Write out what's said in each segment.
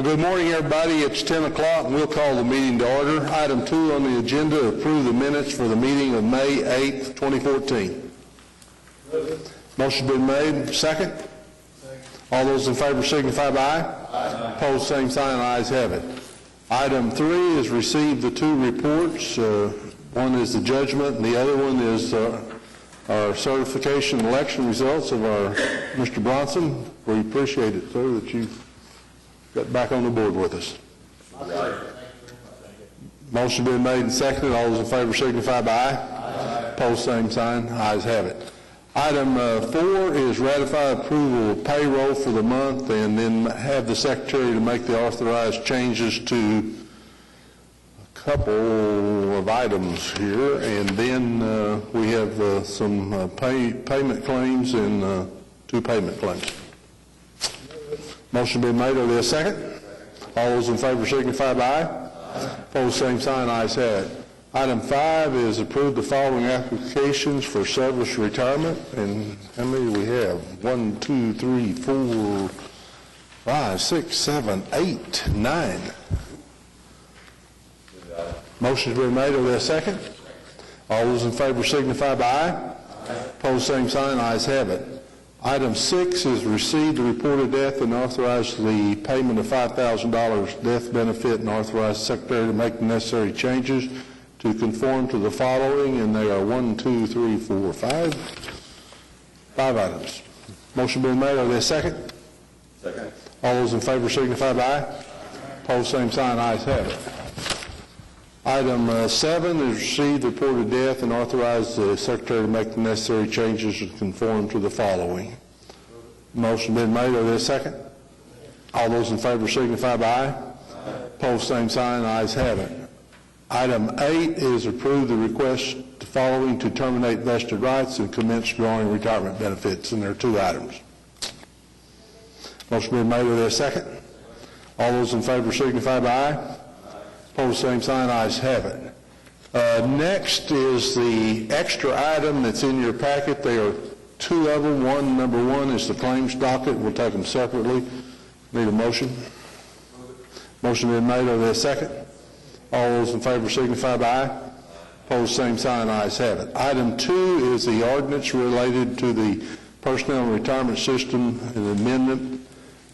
Good morning, everybody. It's 10 o'clock, and we'll call the meeting to order. Item 2 on the agenda, approve the minutes for the meeting of May 8th, 2014. Motion been made. Second? All those in favor signify by aye. Aye. Opposed, same sign. Ayes have it. Item 3 is receive the 2 reports. One is the judgment, and the other one is our certification election results of our Mr. Bronson. We appreciate it, sir, that you got back on the board with us. Motion been made and seconded. All those in favor signify by aye. Aye. Opposed, same sign. Ayes have it. Item 4 is ratify approval of payroll for the month, and then have the secretary to make the authorized changes to a couple of items here, and then we have some payment claims and 2 payment claims. Motion been made. Are there a second? All those in favor signify by aye. Aye. Opposed, same sign. Ayes have it. Item 5 is approve the following applications for service retirement. And how many do we have? 1, 2, 3, 4, 5, 6, 7, 8, 9. Motion's been made. Are there a second? All those in favor signify by aye. Aye. Opposed, same sign. Ayes have it. Item 6 is receive the report of death and authorize the payment of $5,000 death benefit, and authorize the secretary to make the necessary changes to conform to the following, and they are 1, 2, 3, 4, 5 items. Motion been made. Are there a second? Second. All those in favor signify by aye. Opposed, same sign. Ayes have it. Item 7 is receive the report of death and authorize the secretary to make the necessary changes to conform to the following. Motion been made. Are there a second? All those in favor signify by aye. Opposed, same sign. Ayes have it. Item 8 is approve the request following to terminate vested rights and commence drawing retirement benefits, and there are 2 items. Motion been made. Are there a second? All those in favor signify by aye. Opposed, same sign. Ayes have it. Next is the extra item that's in your packet. There are 2 of them. Number 1 is the claims docket. We'll take them separately. Need a motion? Motion been made. Are there a second? All those in favor signify by aye. Opposed, same sign. Ayes have it. Item 2 is the ordinance related to the personnel and retirement system and amendment.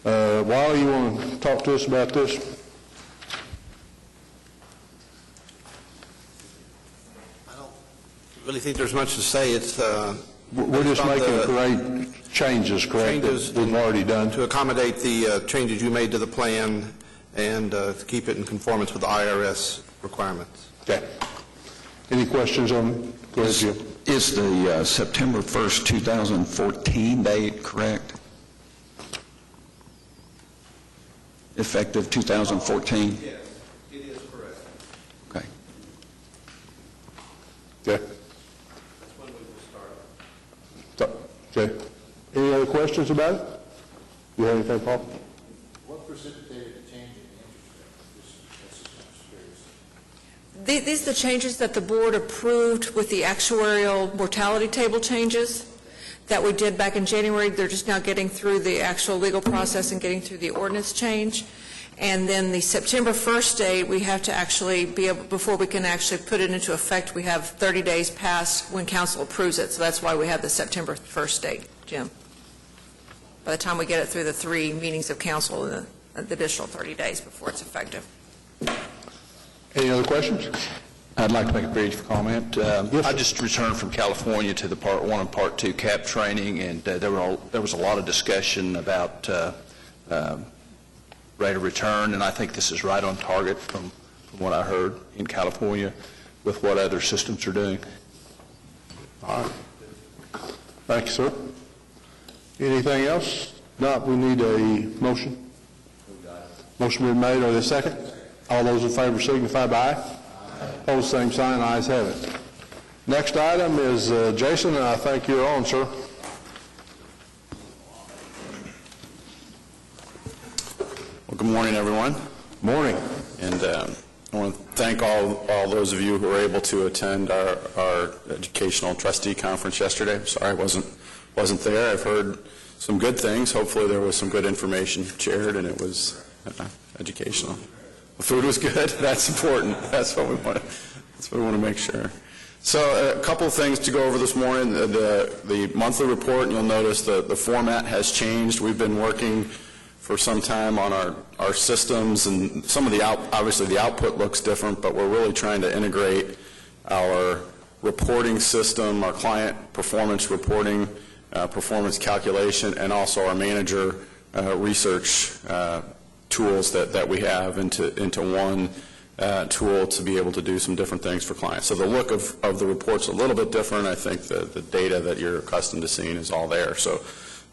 Wally, you want to talk to us about this? I really think there's much to say. It's we're just making changes, correct? Changes that we've already done to accommodate the changes you made to the plan, and to keep it in conformance with the IRS requirements. Okay. Any questions on? Go ahead, Jim. Is the September 1st, 2014 date correct? Effective 2014? Yes, it is correct. Okay. Okay. Okay. Any other questions about it? You have anything, Paul? What precipitated the change in the interest rate? These are the changes that the board approved with the actuarial mortality table changes that we did back in January. They're just now getting through the actual legal process and getting through the ordinance change. And then the September 1st date, we have to actually be able, before we can actually put it into effect, we have 30 days past when council approves it. So that's why we have the September 1st date, Jim. By the time we get it through the 3 meetings of council, the additional 30 days before it's effective. Any other questions? I'd like to make a brief comment. Yes, I just returned from California to the Part 1 and Part 2 CAP training, and there was a lot of discussion about rate of return, and I think this is right on target from what I heard in California with what other systems are doing. All right. Thank you, sir. Anything else? Not, we need a motion. Motion been made. Are there a second? All those in favor signify by aye. Opposed, same sign. Ayes have it. Next item is Jason, and I think you're on, sir. Well, good morning, everyone. Morning. And I want to thank all those of you who were able to attend our educational trustee conference yesterday. I'm sorry I wasn't there. I've heard some good things. Hopefully there was some good information shared, and it was educational. The food was good. That's important. That's what we want. That's what we want to make sure. So a couple of things to go over this morning. The monthly report, and you'll notice the format has changed. We've been working for some time on our systems, and some of the obviously the output looks different, but we're really trying to integrate our reporting system, our client performance reporting, performance calculation, and also our manager research tools that we have into one tool to be able to do some different things for clients. So the look of the report's a little bit different. I think the data that you're accustomed to seeing is all there. So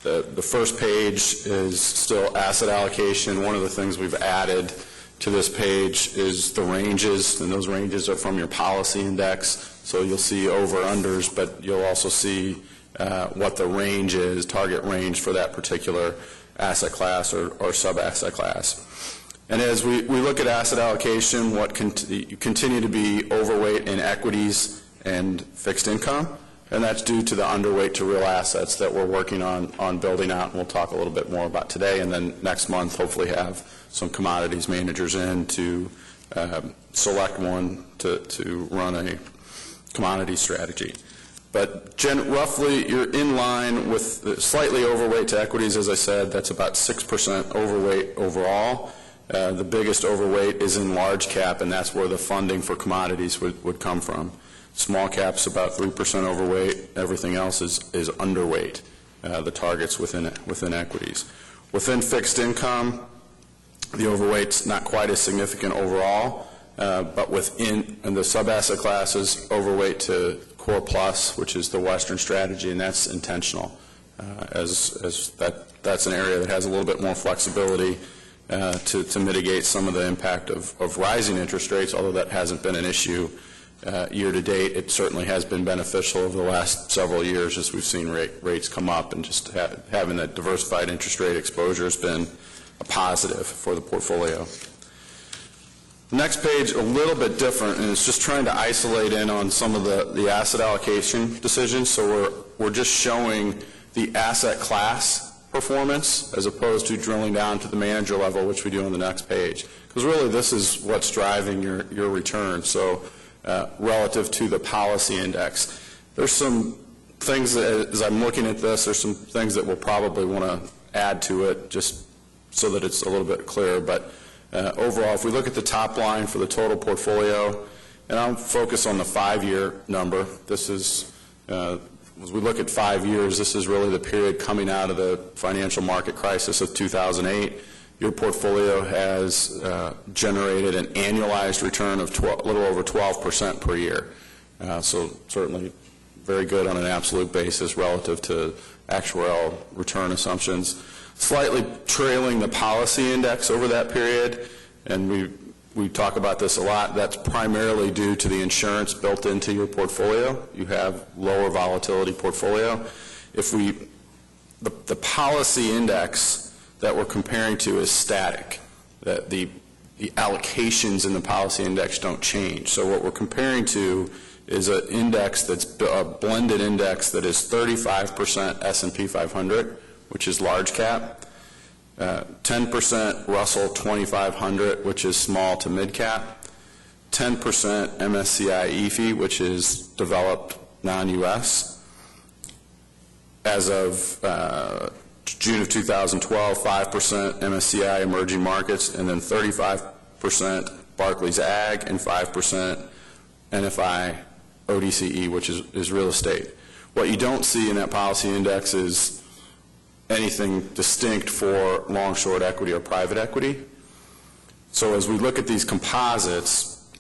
the first page is still asset allocation. One of the things we've added to this page is the ranges, and those ranges are from your policy index. So you'll see over-unders, but you'll also see what the range is, target range for that particular asset class or sub-asset class. And as we look at asset allocation, what continue to be overweight in equities and fixed income, and that's due to the underweight to real assets that we're working on building out, and we'll talk a little bit more about today, and then next month hopefully have some commodities managers in to select one to run a commodity strategy. But roughly, you're in line with slightly overweight to equities. As I said, that's about 6% overweight overall. The biggest overweight is in large cap, and that's where the funding for commodities would come from. Small cap's about 3% overweight. Everything else is underweight, the targets within equities. Within fixed income, the overweight's not quite as significant overall, but within the sub-asset classes, overweight to Core Plus, which is the Western strategy, and that's intentional, as that's an area that has a little bit more flexibility to mitigate some of the impact of rising interest rates, although that hasn't been an issue year to date. It certainly has been beneficial over the last several years as we've seen rates come up, and just having that diversified interest rate exposure has been a positive for the portfolio. The next page, a little bit different, and it's just trying to isolate in on some of the asset allocation decisions. So we're just showing the asset class performance as opposed to drilling down to the manager level, which we do on the next page. Because really this is what's driving your return. So relative to the policy index, there's some things that, as I'm looking at this, there's some things that we'll probably want to add to it just so that it's a little bit clearer. But overall, if we look at the top line for the total portfolio, and I'll focus on the 5-year number. This is, as we look at 5 years, this is really the period coming out of the financial market crisis of 2008. Your portfolio has generated an annualized return of a little over 12% per year. So certainly very good on an absolute basis relative to actuarial return assumptions. Slightly trailing the policy index over that period, and we talk about this a lot. That's primarily due to the insurance built into your portfolio. You have lower volatility portfolio. If the policy index that we're comparing to is static, that the allocations in the policy index don't change. So what we're comparing to is an index that's a blended index that is 35% S&P 500, which is large cap, 10% Russell 2500, which is small to mid cap, 10% MSCI EAFE, which is developed non-U.S. As of June of 2012, 5% MSCI emerging markets, and then 35% Barclays Ag, and 5% NFI ODCE, which is real estate. What you don't see in that policy index is anything distinct for long-short equity or private equity. So as we look at these composites,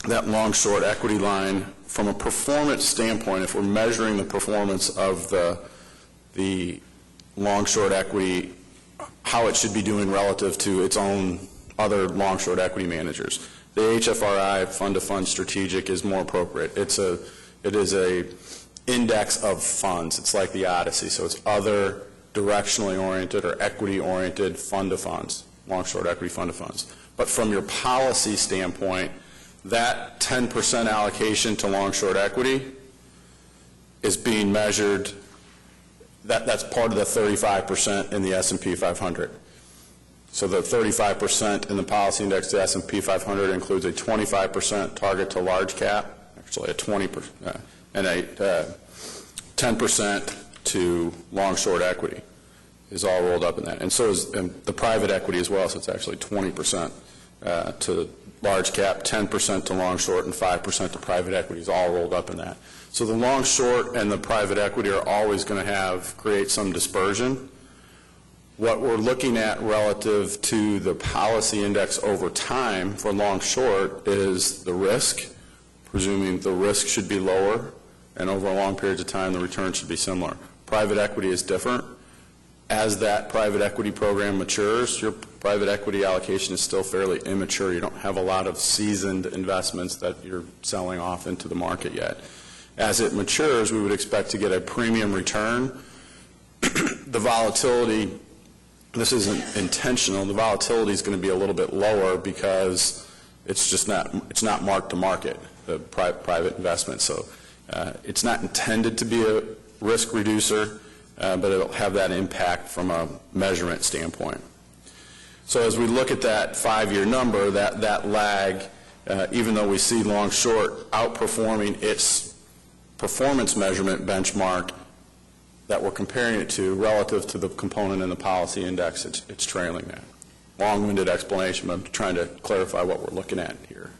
that long-short equity line, from a performance standpoint, if we're measuring the performance of the long-short equity, how it should be doing relative to its own other long-short equity managers, the HFRI fund-to-fund strategic is more appropriate. It is a index of funds. It's like the Odyssey, so it's other directionally oriented or equity oriented fund-to-funds, long-short equity fund-to-funds. But from your policy standpoint, that 10% allocation to long-short equity is being measured. That's part of the 35% in the S&P 500. So the 35% in the policy index to S&P 500 includes a 25% target to large cap, actually a 20%, and a 10% to long-short equity is all rolled up in that. And so is the private equity as well, so it's actually 20% to large cap, 10% to long-short, and 5% to private equity is all rolled up in that. So the long-short and the private equity are always going to create some dispersion. What we're looking at relative to the policy index over time for long-short is the risk, presuming the risk should be lower, and over a long period of time the return should be similar. Private equity is different. As that private equity program matures, your private equity allocation is still fairly immature. You don't have a lot of seasoned investments that you're selling off into the market yet. As it matures, we would expect to get a premium return. The volatility, this isn't intentional, the volatility is going to be a little bit lower because it's just not marked to market, the private investment. So it's not intended to be a risk reducer, but it'll have that impact from a measurement standpoint. So as we look at that 5-year number, that lag, even though we see long-short outperforming its performance measurement benchmark that we're comparing it to relative to the component in the policy index, it's trailing that. Long-winded explanation, but I'm trying to clarify what we're looking at here.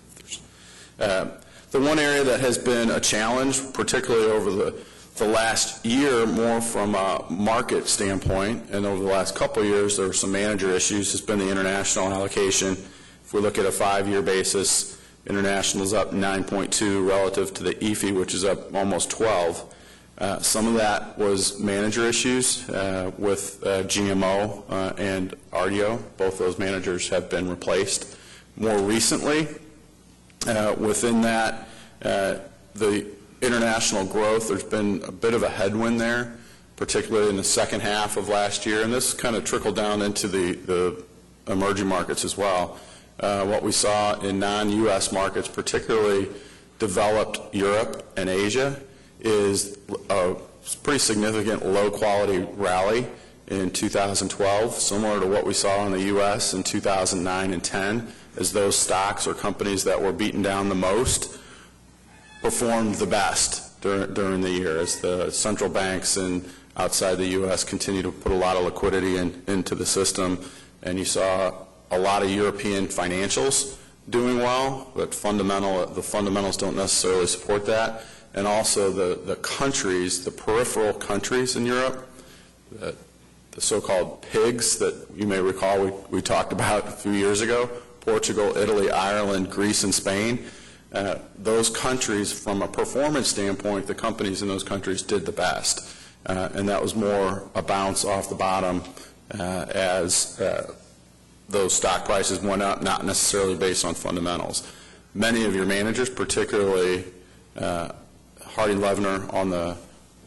The one area that has been a challenge, particularly over the last year, more from a market standpoint, and over the last couple of years, there were some manager issues, has been the international allocation. If we look at a 5-year basis, international is up 9.2 relative to the EFI, which is up almost 12. Some of that was manager issues with GMO and RDO. Both those managers have been replaced. More recently, within that, the international growth, there's been a bit of a headwind there, particularly in the second half of last year, and this kind of trickled down into the emerging markets as well. What we saw in non-U.S. markets, particularly developed Europe and Asia, is a pretty significant low-quality rally in 2012, similar to what we saw in the U.S. in 2009 and 10, as those stocks or companies that were beaten down the most performed the best during the year, as the central banks and outside the U.S. continue to put a lot of liquidity into the system, and you saw a lot of European financials doing well, but the fundamentals don't necessarily support that. And also the countries, the peripheral countries in Europe, the so-called PIGS that you may recall we talked about a few years ago, Portugal, Italy, Ireland, Greece, and Spain. Those countries, from a performance standpoint, the companies in those countries did the best. And that was more a bounce off the bottom as those stock prices went up, not necessarily based on fundamentals. Many of your managers, particularly Harding Levner on the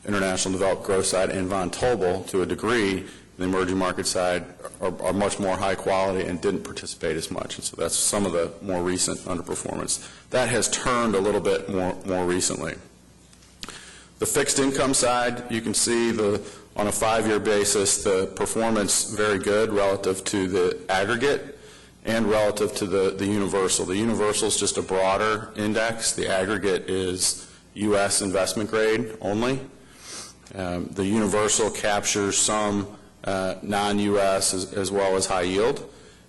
international developed growth side and Von Tobel to a degree, the emerging market side, are much more high quality and didn't participate as much. And so that's some of the more recent underperformance. That has turned a little bit more recently. The fixed income side, you can see on a 5-year basis, the performance very good relative to the aggregate and relative to the universal. The universal is just a broader index. The aggregate is U.S. investment grade only. The universal captures some non-U.S. as well as high yield.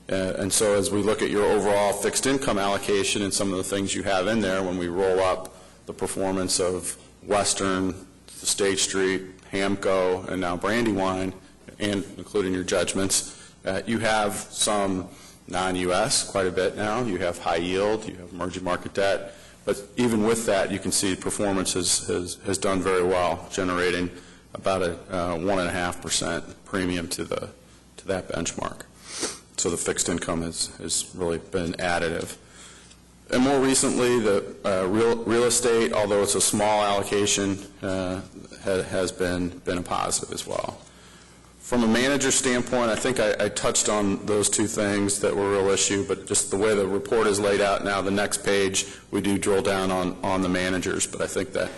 And so as we look at your overall fixed income allocation and some of the things you have in there, when we roll up the performance of Western, State Street, Hamco, and now Brandywine, and including your judgments, you have some non-U.S. quite a bit now. You have high yield, you have emerging market debt. But even with that, you can see performance has done very well, generating about a 1.5% premium to that benchmark. So the fixed income has really been additive. And more recently, the real estate, although it's a small allocation, has been a positive as well. From a manager standpoint, I think I touched on those two things that were a real issue, but just the way the report is laid out now, the next page, we do drill down on the managers, but I think that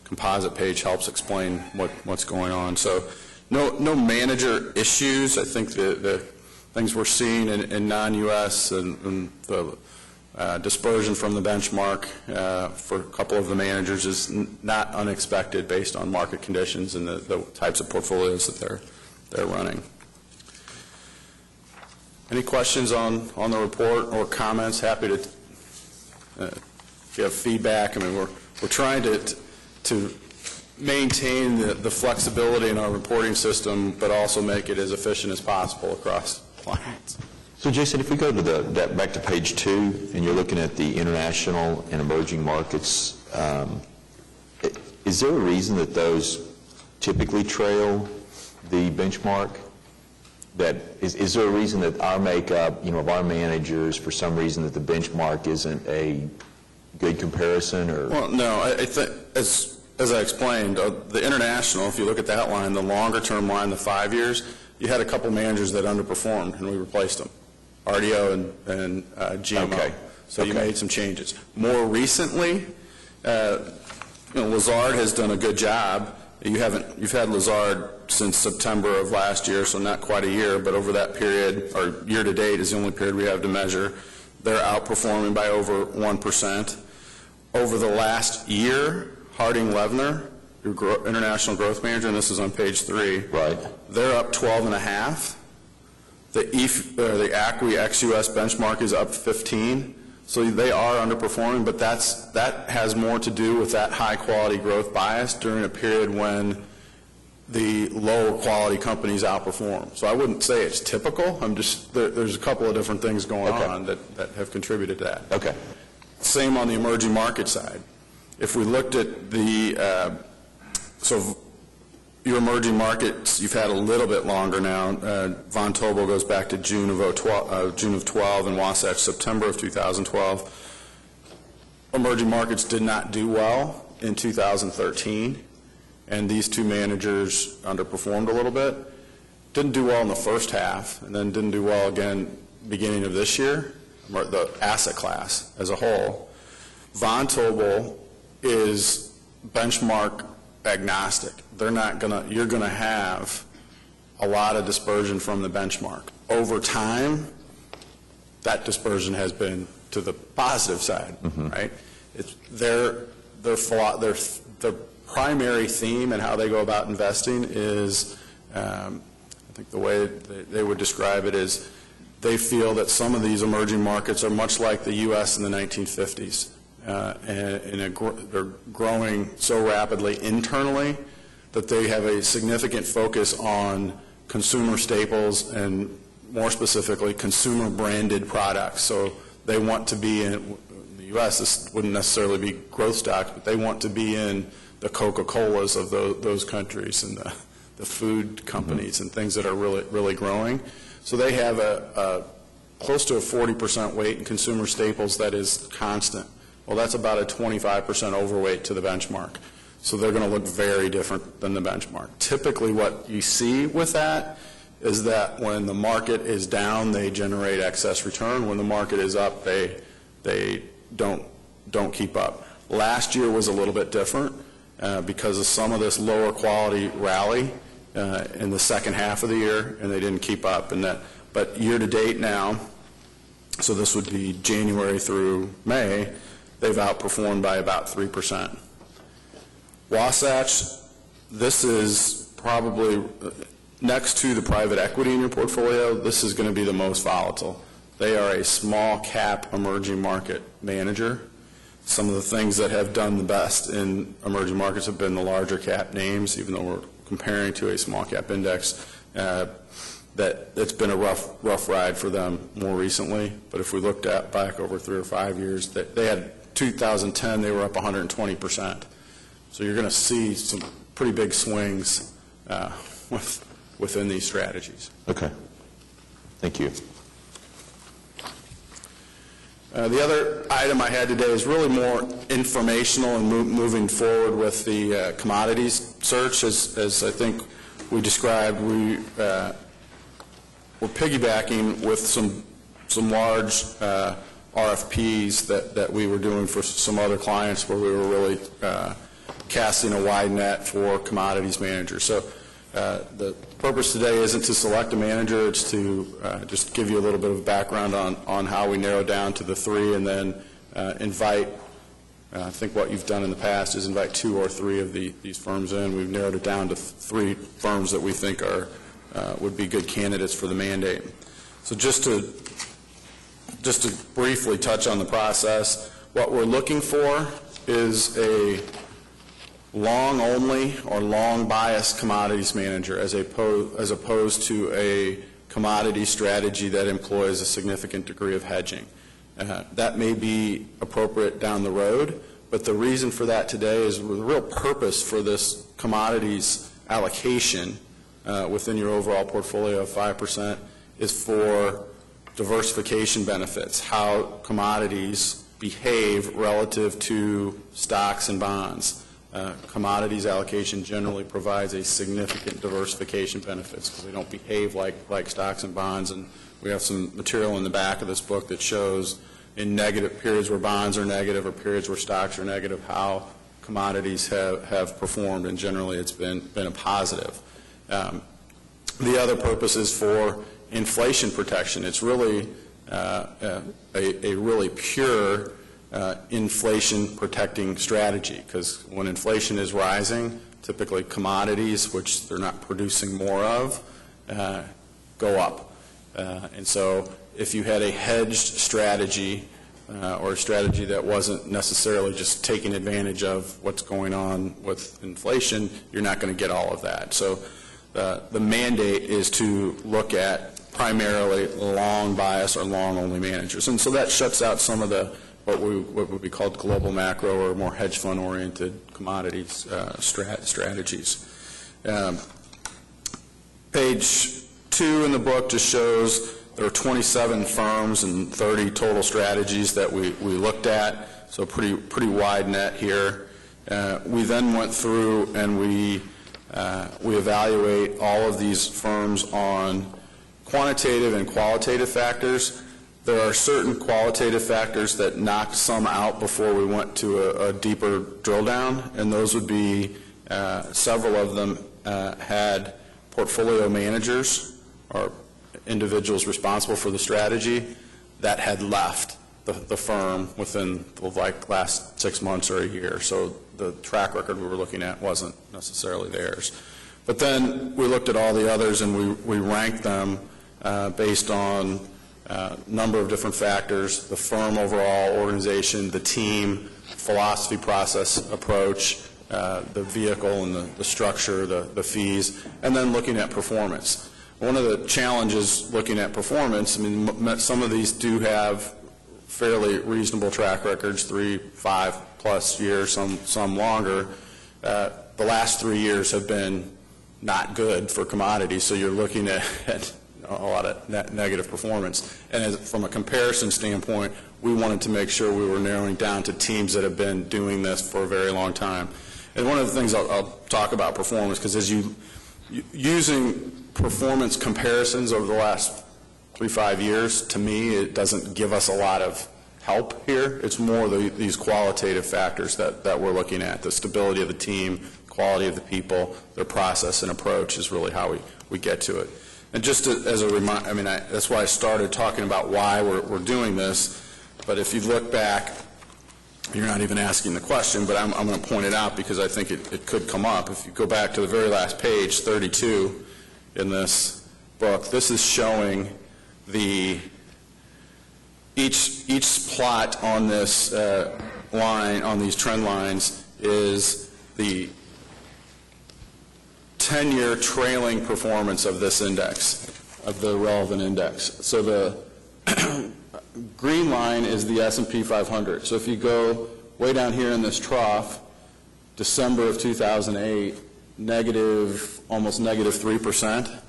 composite page helps explain what's going on. So no manager issues. I think the things we're seeing in non-U.S. and the dispersion from the benchmark for a couple of the managers is not unexpected based on market conditions and the types of portfolios that they're running. Any questions on the report or comments? Happy to, if you have feedback. I mean, we're trying to maintain the flexibility in our reporting system, but also make it as efficient as possible across clients. So, Jason, if we go to back to page 2, and you're looking at the international and emerging markets, is there a reason that those typically trail the benchmark? Is there a reason that our makeup, of our managers, for some reason that the benchmark isn't a good comparison? Or Well, no, I think, as I explained, the international, if you look at that line, the longer-term line, the 5 years, you had a couple managers that underperformed, and we replaced them, RDO and GMO. Okay. So you made some changes. More recently, Lazard has done a good job. You've had Lazard since September of last year, so not quite a year, but over that period, or year-to-date is the only period we have to measure, they're outperforming by over 1%. Over the last year, Harding Levner, your international growth manager, and this is on page 3, right, they're up 12.5. The ACWI ex-US benchmark is up 15. So they are underperforming, but that has more to do with that high-quality growth bias during a period when the lower-quality companies outperform. So I wouldn't say it's typical. There's a couple of different things going on that have contributed to that. Okay. Same on the emerging market side. If we looked at so your emerging markets, you've had a little bit longer now. Von Tobel goes back to June of 12, and Wasatch September of 2012. Emerging markets did not do well in 2013, and these two managers underperformed a little bit. Didn't do well in the first half, and then didn't do well again beginning of this year, the asset class as a whole. Von Tobel is benchmark agnostic. You're going to have a lot of dispersion from the benchmark. Over time, that dispersion has been to the positive side, right? It's their primary theme and how they go about investing is, I think the way they would describe it is, they feel that some of these emerging markets are much like the U.S. in the 1950s. They're growing so rapidly internally that they have a significant focus on consumer staples and, more specifically, consumer branded products. So they want to be in the U.S. This wouldn't necessarily be growth stocks, but they want to be in the Coca-Colas of those countries and the food companies and things that are really growing. So they have a close to a 40% weight in consumer staples that is constant. Well, that's about a 25% overweight to the benchmark. So they're going to look very different than the benchmark. Typically what you see with that is that when the market is down, they generate excess return. When the market is up, they don't keep up. Last year was a little bit different because of some of this lower quality rally in the second half of the year, and they didn't keep up. But year to date now, so this would be January through May, they've outperformed by about 3%. Wasatch, this is probably, next to the private equity in your portfolio, this is going to be the most volatile. They are a small cap emerging market manager. Some of the things that have done the best in emerging markets have been the larger cap names, even though we're comparing to a small cap index. That it's been a rough ride for them more recently. But if we looked at back over 3 or 5 years, they had 2010, they were up 120%. So you're going to see some pretty big swings within these strategies. Okay. Thank you. The other item I had today is really more informational and moving forward with the commodities search. As I think we described, we're piggybacking with some large RFPs that we were doing for some other clients where we were really casting a wide net for commodities managers. So The purpose today isn't to select a manager, it's to just give you a little bit of background on how we narrow down to the 3, and then invite, I think what you've done in the past is invite 2 or 3 of these firms in. We've narrowed it down to 3 firms that we think would be good candidates for the mandate. So just to briefly touch on the process, what we're looking for is a long-only or long-bias commodities manager as opposed to a commodity strategy that employs a significant degree of hedging. That may be appropriate down the road, but the reason for that today is the real purpose for this commodities allocation within your overall portfolio of 5% is for diversification benefits, how commodities behave relative to stocks and bonds. Commodities allocation generally provides a significant diversification benefits because they don't behave like stocks and bonds. And we have some material in the back of this book that shows in negative periods where bonds are negative or periods where stocks are negative how commodities have performed, and generally it's been a positive. The other purpose is for inflation protection. It's really a really pure inflation protecting strategy, because when inflation is rising, typically commodities, which they're not producing more of, go up. And so if you had a hedged strategy or a strategy that wasn't necessarily just taking advantage of what's going on with inflation, you're not going to get all of that. So the mandate is to look at primarily long bias or long only managers. And so that shuts out some of the what would be called global macro or more hedge fund oriented commodities strategies. Page 2 in the book just shows there are 27 firms and 30 total strategies that we looked at, so pretty wide net here. We then went through and we evaluate all of these firms on quantitative and qualitative factors. There are certain qualitative factors that knocked some out before we went to a deeper drill down, and those would be several of them had portfolio managers or individuals responsible for the strategy that had left the firm within the last 6 months or a year. So the track record we were looking at wasn't necessarily theirs. But then we looked at all the others and we ranked them based on number of different factors: the firm overall, organization, the team, philosophy, process, approach, the vehicle and the structure, the fees, and then looking at performance. One of the challenges looking at performance, I mean, some of these do have fairly reasonable track records, 3, 5+ years, some longer. The last 3 years have been not good for commodities, so you're looking at a lot of negative performance. And from a comparison standpoint, we wanted to make sure we were narrowing down to teams that have been doing this for a very long time. And one of the things I'll talk about performance, because as using performance comparisons over the last 3-5 years, to me, it doesn't give us a lot of help here. It's more these qualitative factors that we're looking at. The stability of the team, quality of the people, their process and approach is really how we get to it. And just as a reminder, I mean, that's why I started talking about why we're doing this. But if you look back, you're not even asking the question, but I'm going to point it out because I think it could come up. If you go back to the very last page, 32 in this book, this is showing each plot on this line, on these trend lines, is the 10-year trailing performance of this index, of the relevant index. So the green line is the S&P 500. So if you go way down here in this trough, December of 2008, almost negative 3%,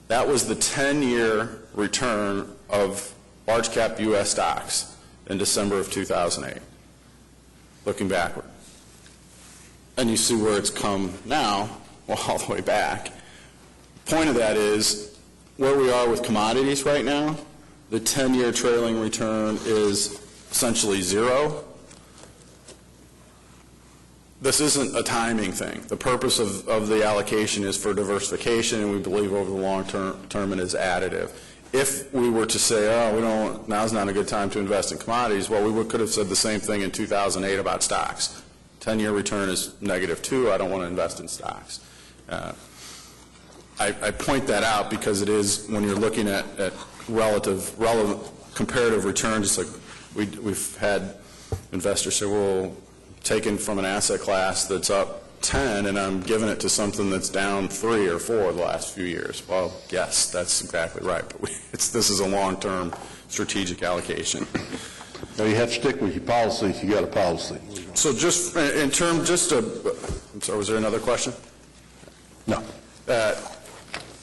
that was the 10-year return of large cap U.S. stocks in December of 2008, looking backward. And you see where it's come now, well, all the way back. The point of that is where we are with commodities right now, the 10-year trailing return is essentially zero. this isn't a timing thing. The purpose of the allocation is for diversification, and we believe over the long term it is additive. If we were to say, now's not a good time to invest in commodities, well, we could have said the same thing in 2008 about stocks. 10-year return is -2, I don't want to invest in stocks. I point that out because it is, when you're looking at relevant comparative returns, it's like we've had investors say, well, taken from an asset class that's up 10 and I'm giving it to something that's down 3 or 4 the last few years. Well, yes, that's exactly right. But this is a long-term strategic allocation. Now, you have to stick with your policy if you got a policy. So just in terms, I'm sorry, was there another question? No.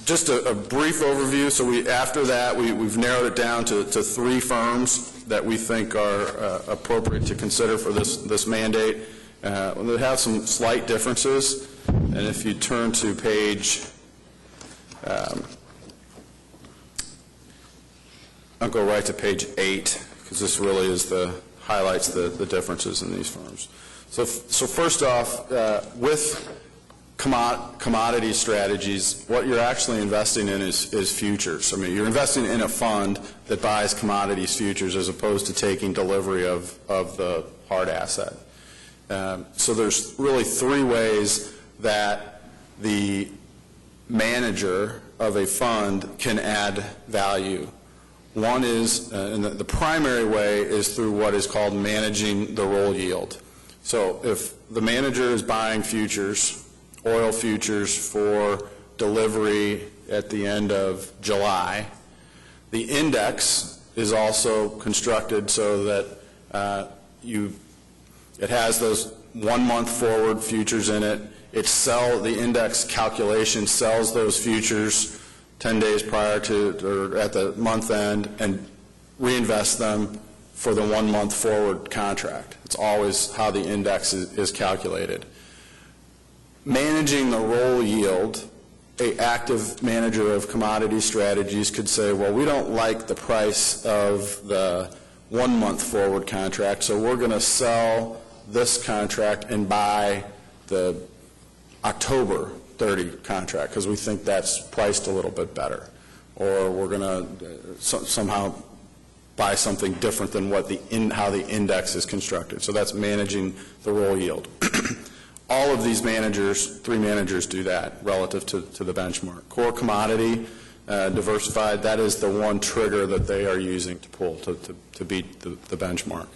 Just a brief overview. So after that, we've narrowed it down to 3 firms that we think are appropriate to consider for this mandate. They have some slight differences, and if you turn to page, I'll go right to page 8, because this really is highlights the differences in these firms. So first off, with commodity strategies, what you're actually investing in is futures. I mean, you're investing in a fund that buys commodities futures as opposed to taking delivery of the hard asset. So there's really 3 ways that the manager of a fund can add value. One is, and the primary way is through what is called managing the roll yield. So if the manager is buying futures, oil futures for delivery at the end of July, the index is also constructed so that it has those 1-month forward futures in it. The index calculation sells those futures 10 days prior to or at the month end and reinvest them for the 1-month forward contract. It's always how the index is calculated. Managing the roll yield, an active manager of commodity strategies could say, well, we don't like the price of the 1-month forward contract, so we're going to sell this contract and buy the October 30 contract because we think that's priced a little bit better. Or we're going to somehow buy something different than how the index is constructed. So that's managing the roll yield. All of these 3 managers do that relative to the benchmark. Core commodity, diversified, that is the one trigger that they are using to pull to beat the benchmark.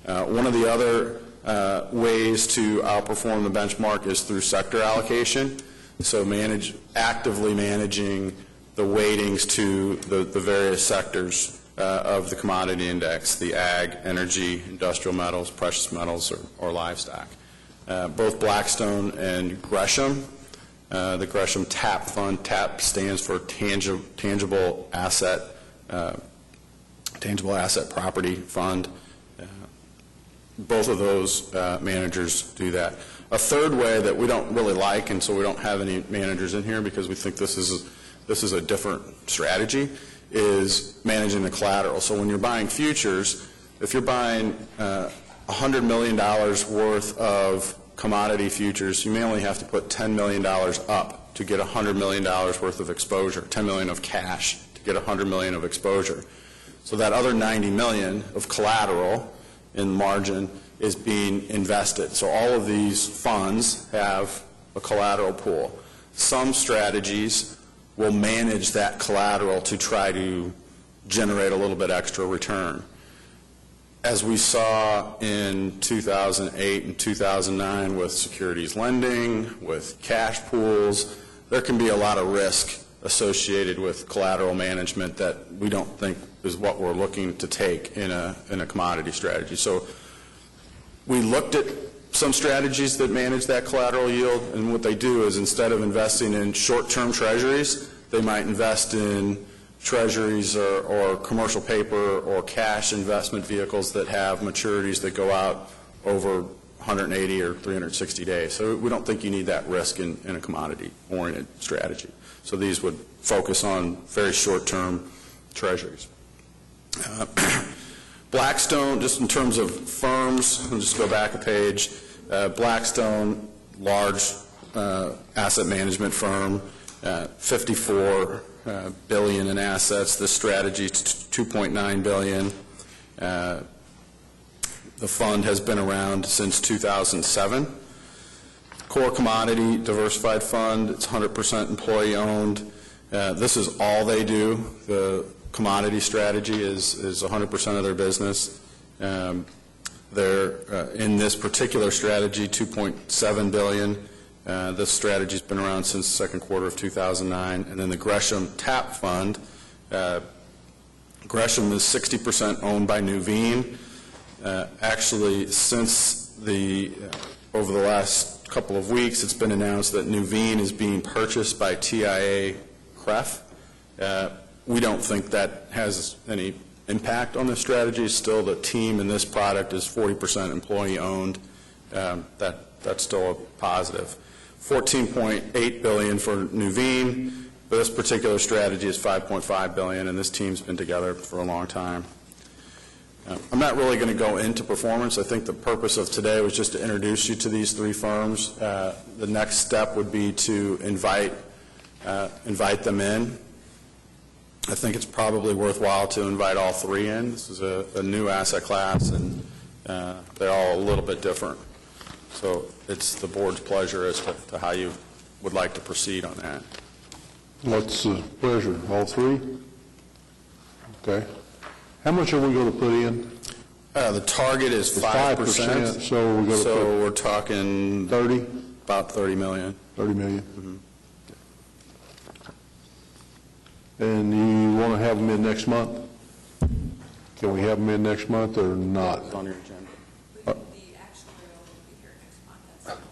One of the other ways to outperform the benchmark is through sector allocation. So actively managing the weightings to the various sectors of the commodity index, the ag, energy, industrial metals, precious metals, or livestock. Both Blackstone and Gresham, the Gresham TAP fund, TAP stands for Tangible Asset Property Fund. Both of those managers do that. A third way that we don't really like, and so we don't have any managers in here because we think this is a different strategy, is managing the collateral. So when you're buying futures, if you're buying $100 million worth of commodity futures, you may only have to put $10 million up to get $100 million worth of exposure, $10 million of cash to get $100 million of exposure. So that other $90 million of collateral in margin is being invested. So all of these funds have a collateral pool. Some strategies will manage that collateral to try to generate a little bit extra return. As we saw in 2008 and 2009 with securities lending, with cash pools, there can be a lot of risk associated with collateral management that we don't think is what we're looking to take in a commodity strategy. So we looked at some strategies that manage that collateral yield, and what they do is instead of investing in short-term treasuries, they might invest in treasuries or commercial paper or cash investment vehicles that have maturities that go out over 180 or 360 days. So we don't think you need that risk in a commodity-oriented strategy. So these would focus on very short-term treasuries. Blackstone, just in terms of firms, I'll just go back a page. Blackstone, large asset management firm, $54 billion in assets. This strategy is $2.9 billion. The fund has been around since 2007. Core Commodity Diversified Fund, it's 100% employee-owned. This is all they do. The commodity strategy is 100% of their business. They're, in this particular strategy, $2.7 billion. This strategy's been around since the second quarter of 2009. And then the Gresham TAP Fund, Gresham is 60% owned by Nuveen. Actually, since over the last couple of weeks, it's been announced that Nuveen is being purchased by TIAA-CREF. We don't think that has any impact on the strategy. Still, the team in this product is 40% employee-owned. That's still a positive. $14.8 billion for Nuveen. But this particular strategy is $5.5 billion, and this team's been together for a long time. I'm not really going to go into performance. I think the purpose of today was just to introduce you to these three firms. The next step would be to invite them in. I think it's probably worthwhile to invite all three in. This is a new asset class, and they're all a little bit different. So it's the board's pleasure as to how you would like to proceed on that. What's the pleasure? All three? Okay. How much are we going to put in? The target is 5%. So we're going to put we're talking 30? about $30 million. 30 million? And you want to have them in next month? Can we have them in next month or not? It's on your agenda. The actuarial will be here next month.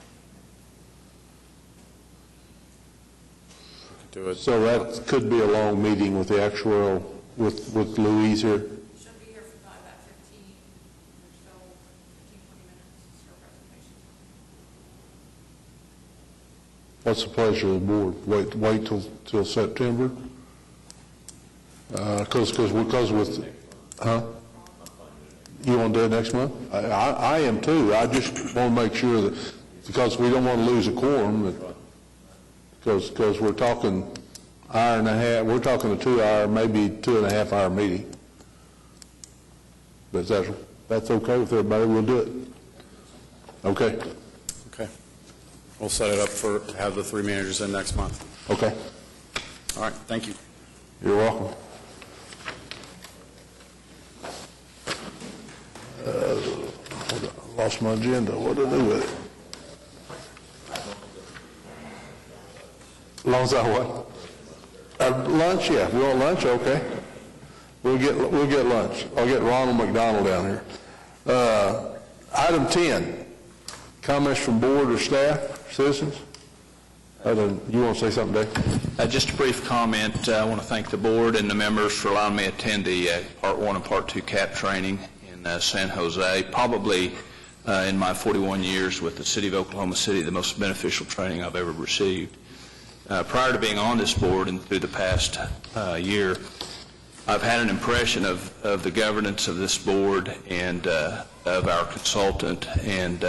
Do it. So that could be a long meeting with the actuarial, with Louise here. She'll be here for probably about 15 or so, 15, 20 minutes for her presentation. What's the pleasure of the board? Wait till September? Because with, huh? You want to do it next month? I am too. I just want to make sure that, because we don't want to lose a quorum, because we're talking hour and a half, we're talking a 2-hour, maybe 2.5-hour meeting. But that's okay with everybody, we'll do it. Okay. Okay. We'll set it up to have the three managers in next month. Okay. All right, thank you. You're welcome. I lost my agenda. What do I do with it? As long as I what? Lunch, yeah. We want lunch? Okay. We'll get lunch. I'll get Ronald McDonald down here. Item 10, comments from board or staff, citizens? You want to say something, Dave? Just a brief comment. I want to thank the board and the members for allowing me to attend the Part 1 and Part 2 CAP training in San Jose. Probably in my 41 years with the City of Oklahoma City, the most beneficial training I've ever received. Prior to being on this board and through the past year, I've had an impression of the governance of this board and of our consultant, and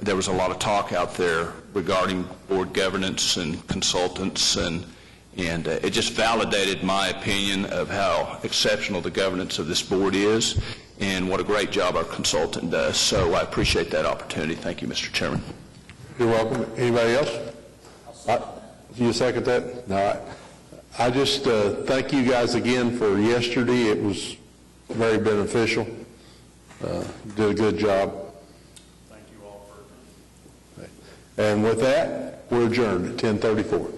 there was a lot of talk out there regarding board governance and consultants, and it just validated my opinion of how exceptional the governance of this board is and what a great job our consultant does. So I appreciate that opportunity. Thank you, Mr. Chairman. You're welcome. Anybody else? Do you second that? No. I just thank you guys again for yesterday. It was very beneficial. Did a good job. Thank you all for. And with that, we're adjourned at 10:34.